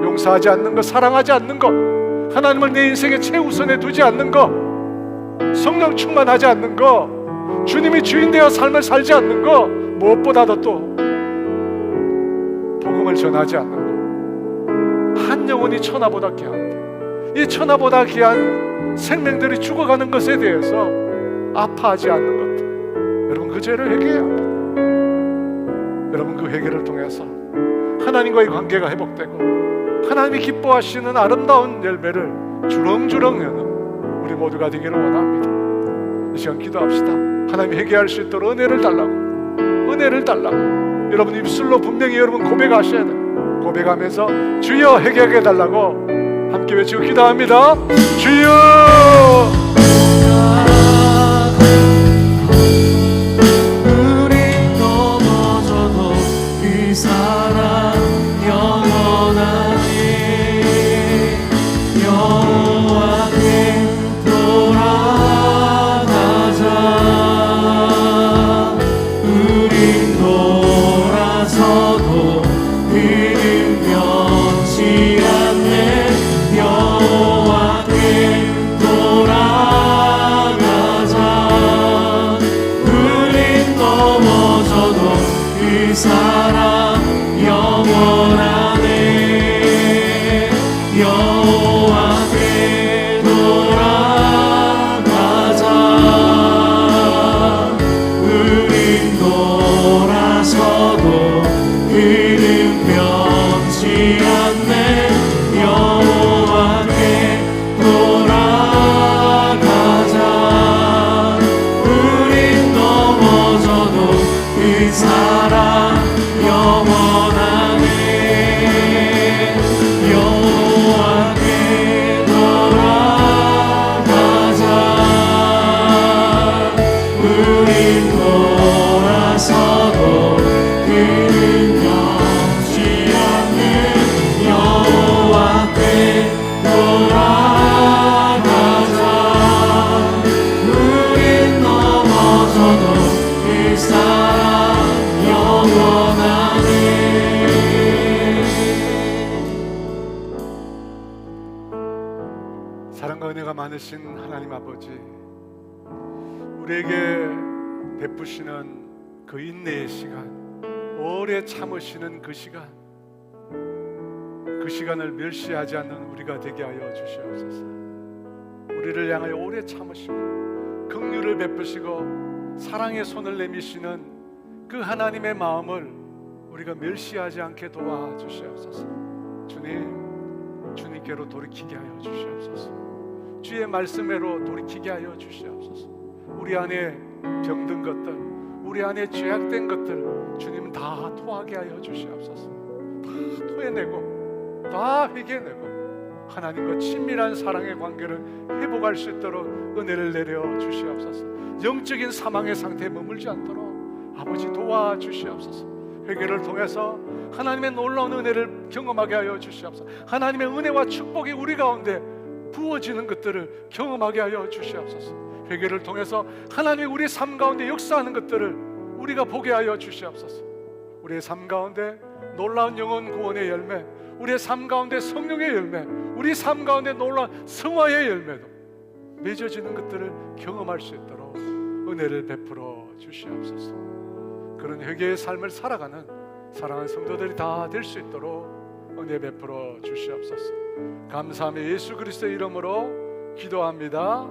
용서하지 않는 것, 사랑하지 않는 것, 하나님을 내 인생의 최우선에 두지 않는 것, 성령 충만하지 않는 것, 주님이 주인 되어 삶을 살지 않는 것, 무엇보다도 또 복음을 전하지 않는 것. 한 영혼이 천하보다 귀한데, 이 천하보다 귀한 생명들이 죽어가는 것에 대해서 아파하지 않는 것들, 여러분, 그 죄를 회개해야 합니다. 여러분, 그 회개를 통해서 하나님과의 관계가 회복되고 하나님이 기뻐하시는 아름다운 열매를 주렁주렁 여는 우리 모두가 되기를 원합니다. 이 시간 기도합시다. 하나님이 회개할 수 있도록 은혜를 달라고, 은혜를 달라고. 여러분, 입술로 분명히 여러분 고백하셔야 돼요. 고백하면서 주여 회개하게 해달라고 함께 외치고 기도합니다. 주여! 우린 넘어져도 그 사랑 영원하니 여호와께 돌아가자. 우린 돌아서도 그는 변치 않네. 여호와께 돌아가자. 우린 넘어져도 그 사랑 영원하네. 여호와께 돌아가자. 우린 돌아서도 그는 변치 않네. 여호와께 돌아가자. 우린 넘어져도 그 사랑 영원하네. 여호와께 돌아가자. 우린 돌아서도 그는 변치 않네. 여호와께 돌아가자. 우린 넘어져도 그 사랑 영원하네. 사랑과 은혜가 많으신 하나님 아버지, 우리에게 베푸시는 그 인내의 시간, 오래 참으시는 그 시간, 그 시간을 멸시하지 않는 우리가 되게 하여 주시옵소서. 우리를 향하여 오래 참으시고 긍휼을 베푸시고 사랑의 손을 내미시는 그 하나님의 마음을 우리가 멸시하지 않게 도와주시옵소서. 주님께로 돌이키게 하여 주시옵소서. 주의 말씀으로 돌이키게 하여 주시옵소서. 우리 안에 병든 것들, 우리 안에 죄악된 것들 주님 다 토하게 하여 주시옵소서. 다 토해내고 다 회개내고 하나님과 친밀한 사랑의 관계를 회복할 수 있도록 은혜를 내려 주시옵소서. 영적인 사망의 상태에 머물지 않도록 아버지 도와주시옵소서. 회개를 통해서 하나님의 놀라운 은혜를 경험하게 하여 주시옵소서. 하나님의 은혜와 축복이 우리 가운데 부어지는 것들을 경험하게 하여 주시옵소서. 회개를 통해서 하나님이 우리 삶 가운데 역사하는 것들을 우리가 보게 하여 주시옵소서. 우리의 삶 가운데 놀라운 영혼 구원의 열매, 우리의 삶 가운데 성령의 열매, 우리 삶 가운데 놀라운 성화의 열매도 맺어지는 것들을 경험할 수 있도록 은혜를 베풀어 주시옵소서. 그런 회개의 삶을 살아가는 사랑하는 성도들이 다 될 수 있도록 은혜 베풀어 주시옵소서. 감사하며 예수 그리스도의 이름으로 기도합니다.